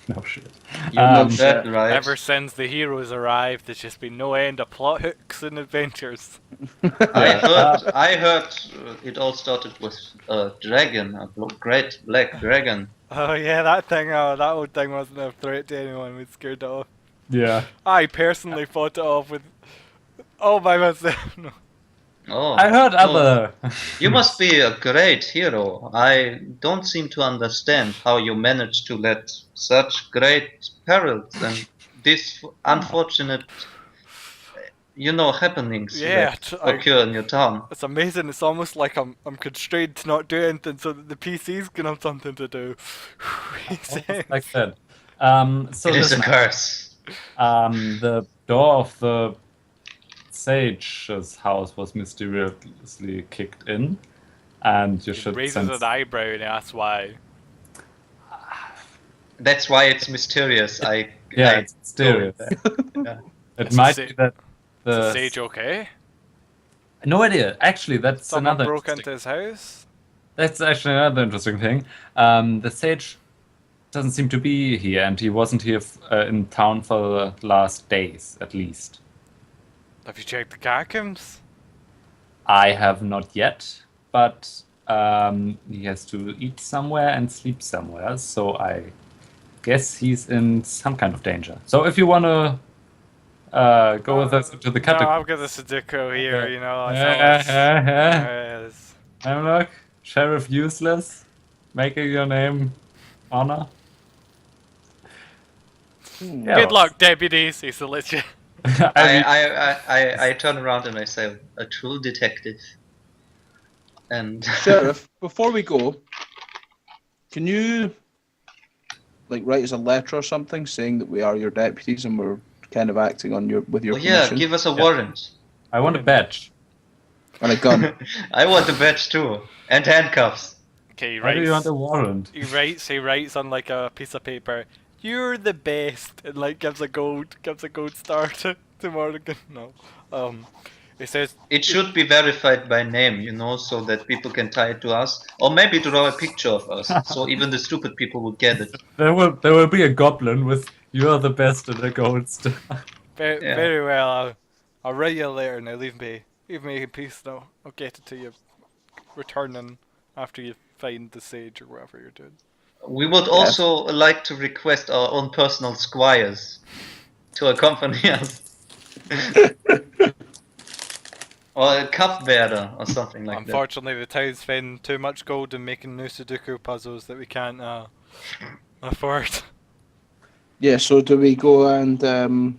No shit. You're no Um, shit. That right. Ever since the heroes arrived, there's just been no end of plot hooks and adventures. I heard it all started with a dragon, a great black dragon. Oh yeah, that thing, that old thing wasn't a threat to anyone. We scared it off. yeah. I personally fought it off with all by myself. No. Oh, I heard so other. you must be a great hero. I don't seem to understand how you managed to let such great perils and this unfortunate, happenings Yeah, that occur in your town. It's amazing. It's almost like I'm constrained to not do anything so that the PCs can have something to do. He says. Like that. So It is a listen, curse. the door of the sage's house was mysteriously kicked in, and you He should raises sense. an eyebrow and asks why. That's why it's mysterious. Yeah, it's mysterious. Yeah. It It's a might sa- be that Is the the sage okay? no idea. Actually, that's Someone another. broke interesting- into his house? That's actually another interesting thing. The sage doesn't seem to be here, and he wasn't here in town for the last days, at least. Have you checked the catacombs? I have not yet, but he has to eat somewhere and sleep somewhere, so I guess he's in some kind of danger. So if you want to go with us to the No, catacombs. I've got the Sudoku here, you know. I Yes. Look, Sheriff Useless, making your name honor. Yeah, Good luck, deputies. He's a legit. I turn around and I say, a true detective. And Sheriff, before we go, can you write us a letter or something saying that we are your deputies and we're kind of acting on your permission? give us a warrant. I want a badge. And a gun. I want the badge too, and handcuffs. Okay, he Why do you want writes. a warrant? He writes on like a piece of paper. You're the best, and like gives a gold star to Morgan. No, he says It should be verified by name, so that people can tie it to us, or maybe draw a picture of us, so even the stupid people will get it. There will be a goblin with "You're the best" and a gold star. very, Yeah. very well. I'll write you a letter now. Leave me in peace now. I'll get it to you. Returning after you find the sage or whatever you're doing. We would also like to request our own personal squires to accompany us. Or a cupbearer or something like that. Unfortunately, the town's spend too much gold in making new Sudoku puzzles that we can't afford. Yeah, so do we go and The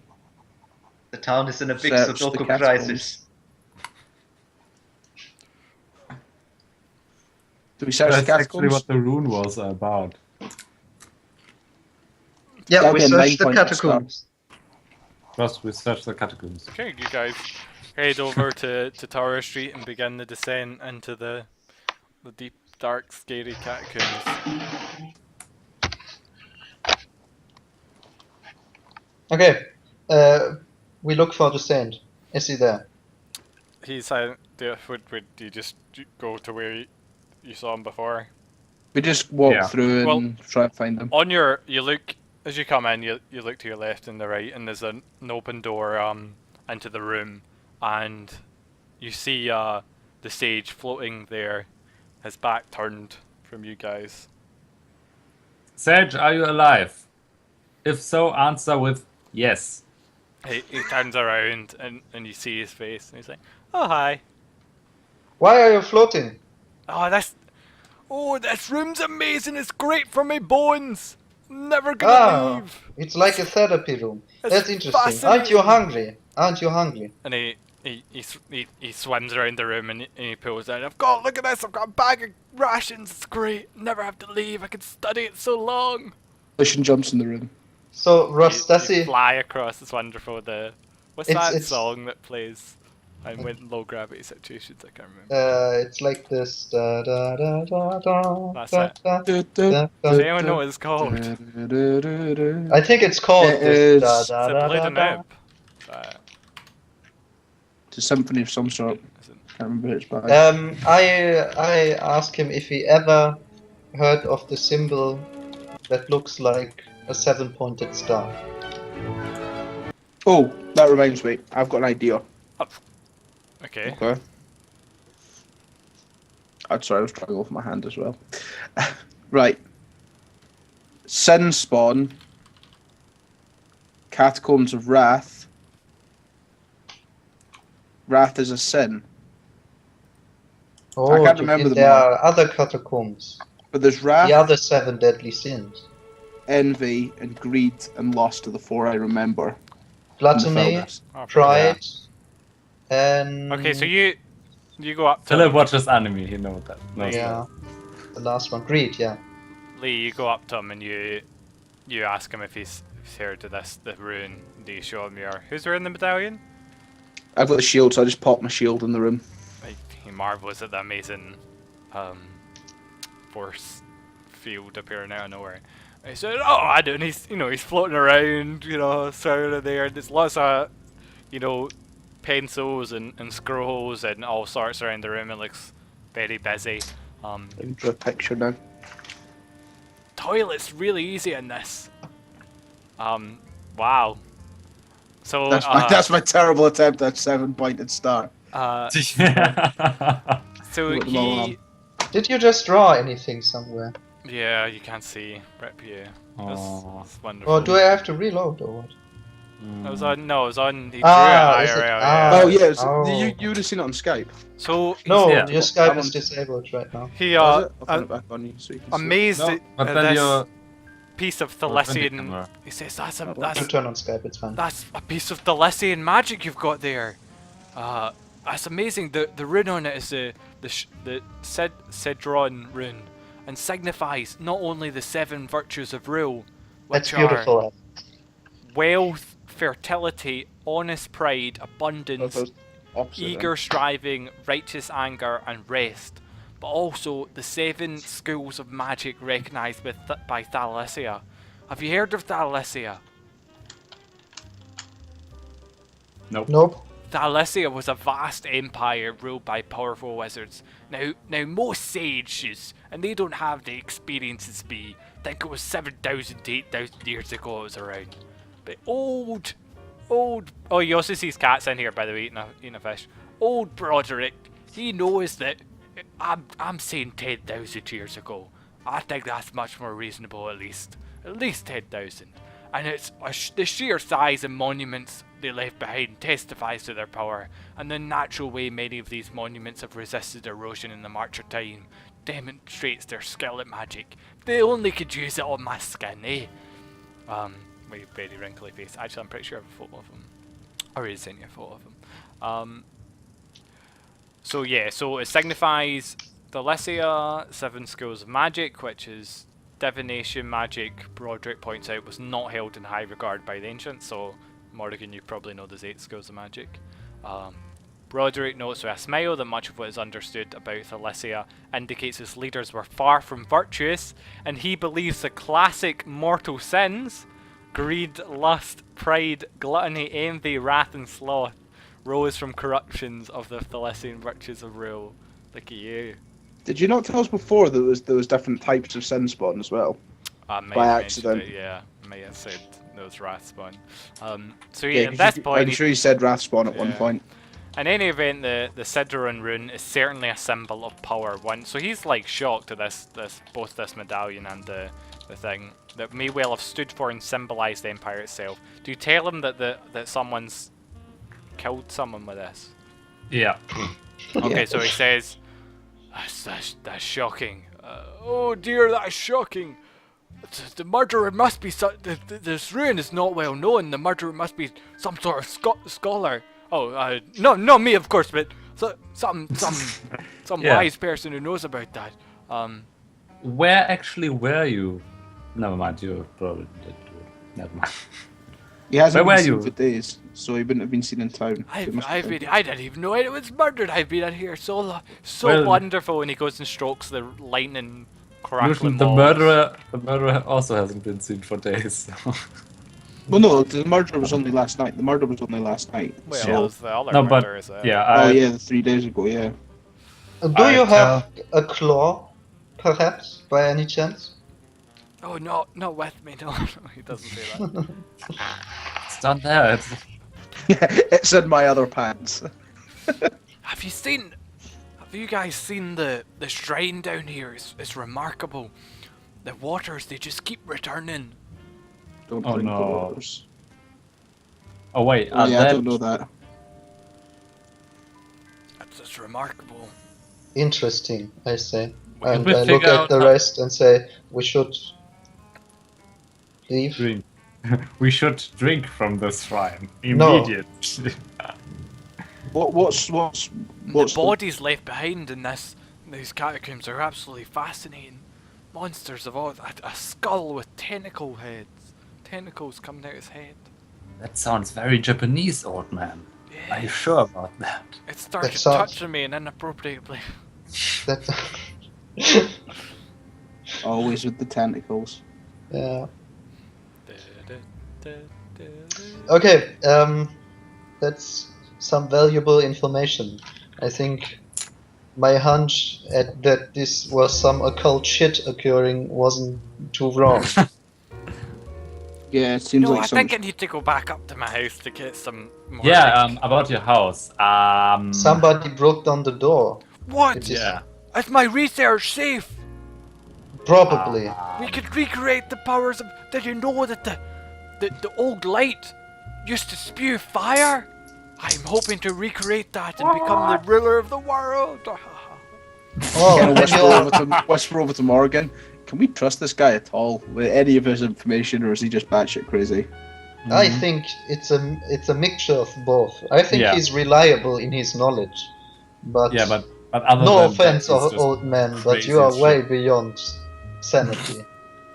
town is in a big search the Sudoku catacombs? crisis. do we search the That's actually catacombs? what the rune was about. Yeah, That'd we be a searched the 9-point catacombs. Plus, we searched the catacombs. Okay, you guys head over to Tower Street and begin the descent into the deep, dark, scary catacombs. Okay, we look for the saint. Is he there? He's would you just go to where you saw him before? We just walk Yeah. through Well- and try to find them. On you look as you come in. You look to your left and the right, and there's an open door into the room, and you see the sage floating there, his back turned from you guys. Sage, are you alive? If so, answer with yes. He turns around and you see his face, and he's like, "Oh hi. Why are you floating? Oh, this room's amazing. It's great for my bones. Never gonna leave." It's like a therapy room. It's That's interesting. Aren't you fascinating. hungry? Aren't you hungry? And he swims around the room and he pulls out. Look at this. I've got a bag of rations. It's great. Never have to leave. I can study it so long. Lucian jumps in the room. So, Ross, does You he... fly across this wonderful what's that It's- song that plays? I went in low gravity situations. I can't remember. It's like this. Da, da, da, da, da, That's da, it. da, Du- da, da. Does anyone know what it's called? I think it's called It this. Da, is- da, Is it da, Blade da, and da. Nib? It's a symphony of some sort. Is it- Can't remember who it's by. I asked him if he ever heard of the symbol that looks like a 7-pointed star. Oh, that reminds me. I've got an idea. Okay. Okay. I'm sorry, I was trying to go with my hand as well. Right. Sin spawn. Catacombs of Wrath. Wrath is a sin. Oh, can't you remember mean them there all. are other catacombs. But there's Wrath, The other 7 deadly sins. Envy, and Greed, and Lust are the 4 I remember. from the Gluttony, films. Oh, pride, and... Okay, so you go up to Philip him. watches anime, he knows that. Yeah. The last one. Greed, yeah. Lee, you go up to him and you ask him if he's heard of the rune. Do you show him who's wearing the medallion? I've got the shield, so I just pop my shield in the room. He marvels at the amazing force field appearing out of nowhere. And he said, "Oh, I don't." He's he's floating around, surrounded there. And there's lots of pencils and scrolls and all sorts around the room. It looks very busy. Let me draw a picture now. Toilet's really easy in this. Wow. So That's my terrible attempt at 7-pointed star. So Put them all he. Did you just draw anything somewhere? Yeah, you can't see. Rip you. That's wonderful. Or do I have to reload or what? It was on. No, it was on. He drew Ah, it is it- IRL. ah. Oh, yeah, Oh. you would have seen it on Skype. So No, Yeah. your Skype I'm is on- disabled right now. he Was it? I'll put it back on you so you can see it. amazed No, at But at then this you're piece of your friendly Thalessian. camera. He says that's a Oh, You turn on Skype, it's fine. that's a piece of Thalessian magic you've got there. That's amazing. The rune on it is the Cedron rune, and signifies not only the 7 virtues of rule, That's which are beautiful. wealth, fertility, honest pride, abundance, Opposite eager striving, righteous anger, and rest, but also the 7 schools of magic recognized by Thalassia. Have you heard of Thalassia? Nope. Thalassia was a vast empire ruled by powerful wizards. Now most sages, and they don't have the experience as me, think it was 7,000 to 8,000 years ago it was around. But old, oh, you also see his cats in here, by the way, eating a fish. Old Broderick, he knows that I'm saying 10,000 years ago. I think that's much more reasonable, at least 10,000. And it's the sheer size and monuments they left behind testifies to their power, and the natural way many of these monuments have resisted erosion in the march of time demonstrates their skill at magic. If they only could use it on my skin, eh? With a very wrinkly face. Actually, I'm pretty sure I have a photo of him. I already sent you a photo of him. So it signifies Thalassia, 7 schools of magic, which is divination magic. Broderick points out was not held in high regard by the ancients, so Morrigan, you probably know there's 8 schools of magic. Broderick notes with a smile that much of what is understood about Thalassia indicates its leaders were far from virtuous, and he believes the classic mortal sins, greed, lust, pride, gluttony, envy, wrath, and sloth, rose from corruptions of the Thalassian virtues of rule. Look at you. Did you not tell us before there was different types of sin spawn as well? I may By have mentioned accident. it, yeah. I may have said those wrath spawn. So Yeah, at 'cause this I'm point, sure you said Wrath spawn at one Yeah. point. in any event, the Sidron rune is certainly a symbol of power. So he's like shocked at both this medallion and the thing that may well have stood for and symbolized the empire itself. Do you tell him that someone's killed someone with this? Yeah. Okay, Yeah. so he says, that's shocking. Oh dear, that's shocking. The murderer must be this rune is not well known. The murderer must be some sort of scholar. Oh, not me, of course, but some Yeah. wise person who knows about that. Where actually were you? Never mind, you probably did. Never mind. He hasn't Where been were seen you? for days, so he wouldn't have been seen in town. I It must have been- didn't even know it was murdered. I've been in here so Well- wonderful. And he goes and strokes the lightning crackling Usually the walls. murderer also hasn't been seen for days. So. Well, no, the murder was only last night. The murder was only last night. Well, so- there's the other No, but murder as well. yeah, Oh yeah, 3 days ago. Yeah. Do I you have a claw, perhaps, by any chance? Oh, not with me, no. He doesn't say that. It's down there. It's in my other pants. Have you guys seen the shrine down here? It's remarkable. The waters, they just keep returning. Don't Oh, drink the no. waters. Oh wait, Oh, yeah, I that... don't know that. It's remarkable. Interesting, I say. Well, And we I look figure at out the how- rest and say, we should leave. drink. We should drink from this shrine No. immediately. What's The bodies left behind in these catacombs are absolutely fascinating. Monsters of all, a skull with tentacle heads, tentacles coming out his head. That sounds very Japanese, old man. Are you Yeah, sure about that? it started sounds- touching me in inappropriate place. That, always with the tentacles? yeah. Okay, that's some valuable information. I think my hunch that this was some occult shit occurring wasn't too wrong. Yeah, it seems No, like I some. think I need to go back up to my house to get some more. Yeah, like- about your house. Somebody broke down the door. What? It is Yeah. Is my research safe? probably. We could recreate the powers of. Did you know that the old light used to spew fire? I'm hoping to recreate that and become the ruler of the world. Oh, Kind of when you're, whisper over to Morgan. Can we trust this guy at all with any of his information, or is he just batshit crazy? I think it's a mixture of both. I think Yeah. he's reliable in his knowledge, but Yeah, but other no than offense, that, it's just old man, but crazy you are as way shit. beyond sanity.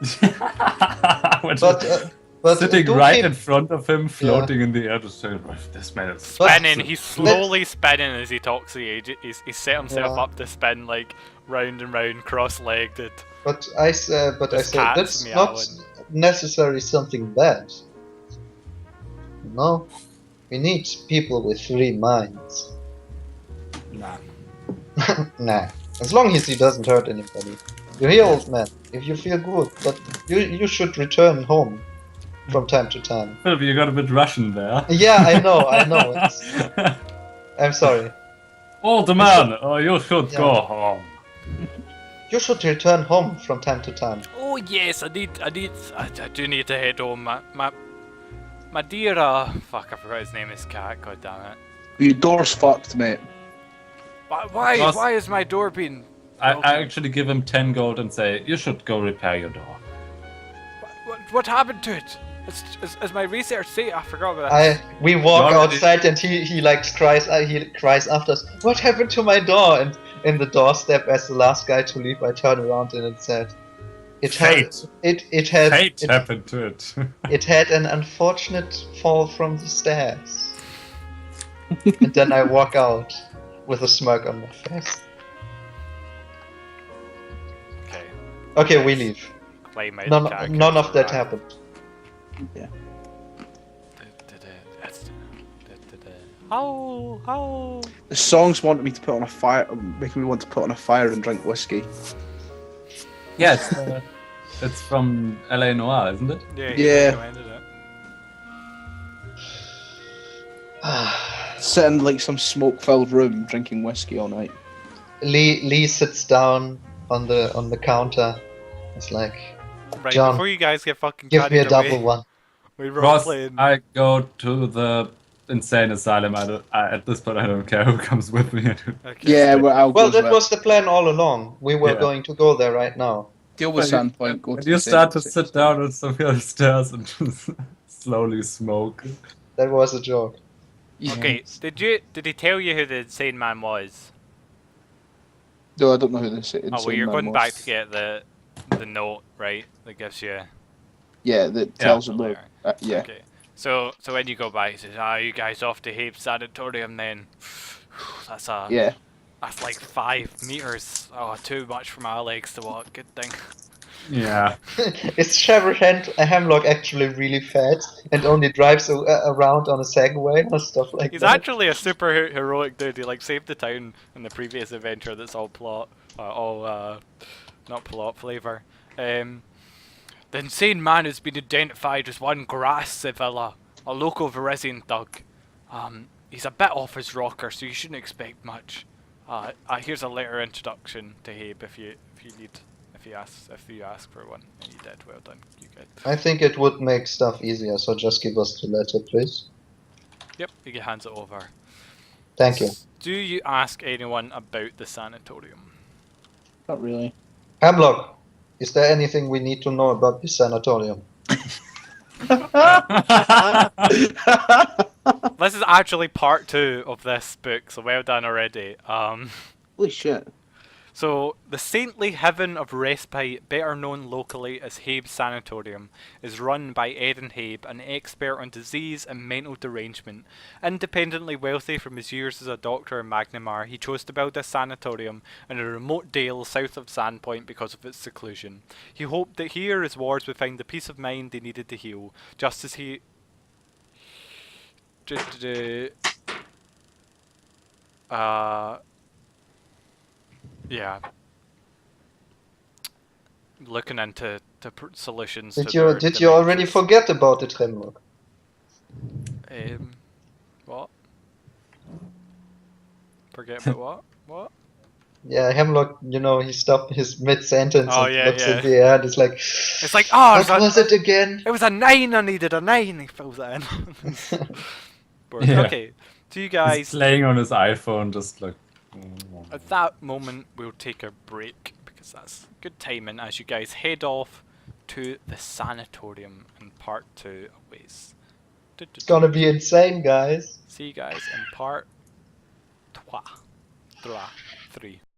Which But is but sitting do right keep- in front of him, floating in the air, just saying, "This man is Spinning, But- he's slowly spinning as he talks to you. He's set himself Yeah. up to spin like round and round, cross-legged. But I say This that's cat's not meowing. necessarily something bad. No, we need people with three minds. Nah. Nah, as long as he doesn't hurt anybody. You hear, old man? If you feel good, but you should return home from time to time. Philip, you got a bit Russian there. Yeah, I know. I'm sorry. Oh, the man! You should Yeah. go home. You should return home from time to time. Oh yes, I do need to head home. My dear, fuck, I forgot his name is Cat. God damn it. Your door's fucked, mate. Why Ross- why is my door being? I broken? actually give him 10 gold and say, you should go repair your door. What happened to it? Is my research say? I forgot about that. We walk You already- outside and he like cries after us. What happened to my door? And in the doorstep, as the last guy to leave, I turn around and it said, "It had Fate. Fate happened to it. it had an unfortunate fall from the stairs." And then I walk out with a smirk on my face. Okay. Okay, we leave. Climb out None, the cat, none of that right. happened. How? The songs wanted me to put on a fire, making me want to put on a fire and drink whiskey. Yes. It's from LA Noir, isn't it? Yeah. he Yeah. recommended it. Sit in like some smoke-filled room, drinking whiskey all night. Lee sits down on the counter. It's like, Right, John, before you guys get fucking give me a carried away, double one. we were Ross, playing. I go to the insane asylum. At this point, I don't care who comes with me. Okay. Yeah, well, I'll Well, go that was the plan all along. We were Yeah. going to go there right now. deal with Sandpoint. Go When to you the start to same- sit down on some of the stairs and just slowly smoke. That was a joke. Yeah. Okay, did he tell you who the insane man was? No, I don't know who this is. Oh well, you're going back to get the note, right? That gives you. Yeah, that tells them. later. Yeah. Okay. So when you go back, he says, you guys off to Habe Sanatorium then? That's Yeah. That's like 5 meters. Oh, too much for my legs to walk. Good thing. Yeah. Is Sheriff Hemlock actually really fat and only drives around on a Segway or stuff like He's that? actually a super heroic dude. He like saved the town in the previous adventure. That's all plot, not plot flavor. The insane man has been identified as one Grass Sevilla, a local Varesian thug. He's a bit off his rocker, so you shouldn't expect much. Here's a letter introduction to Habe if you ask for one, and you did. Well done, you guys. I think it would make stuff easier, so just give us the letter, please. Yep, he hands it over. Thank you. Do you ask anyone about the sanatorium? Not really. Hemlock, is there anything we need to know about the sanatorium? This is actually part 2 of this book, so well done already. Holy shit. So, the Saintly Heaven of Respite, better known locally as Habe's Sanatorium, is run by Erin Habe, an expert on disease and mental derangement. Independently wealthy from his years as a doctor in Magnamar, he chose to build this sanatorium in a remote dale south of Sandpoint because of its seclusion. He hoped that here his wards would find the peace of mind they needed to heal, just as he... yeah. Looking into solutions. Did to you already forget about it, Hemlock? What? Forget about what? What? Yeah, Hemlock, he stopped his mid-sentence Oh, and yeah, looks yeah. in the air and it's like, It's like, oh, what was it again? It was a 9. I needed a 9. He fills that in. Yeah. Okay, so you He's guys. playing on his iPhone, just like. At that moment, we'll take a break because that's good timing as you guys head off to the sanatorium in part 2 of Ways. It's gonna be insane, guys. See you guys in part 3.